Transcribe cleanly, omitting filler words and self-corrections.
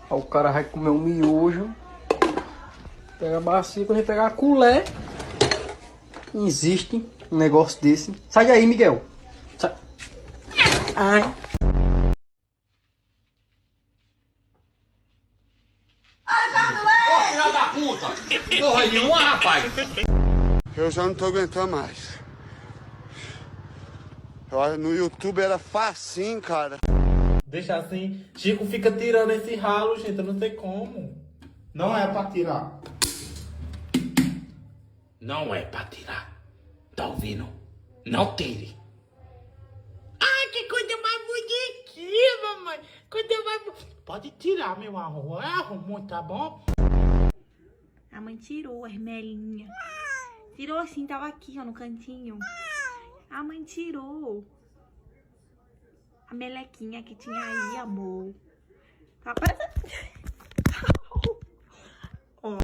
Aí o cara vai comer um miojo. Pega a bacia, quando ele pegar a colher. Existe um negócio desse. Sai daí, Miguel. Sai. Ai. Ô, filha da puta! Porra nenhuma, rapaz! Eu já não tô aguentando mais. No YouTube era facinho, cara. Deixa assim. Chico fica tirando esse ralo, gente. Eu não sei como. Não é pra tirar. Não é pra tirar. Tá ouvindo? Não tire. Ai, que coisa mais bonitinha, mamãe. Coisa mais... Pode tirar, meu arroz. É arroz, tá bom? A mãe tirou a Ermelinha. Tirou assim, tava aqui, ó, no cantinho. A mãe tirou a melequinha que tinha aí, amor. Tá parecendo... Ó.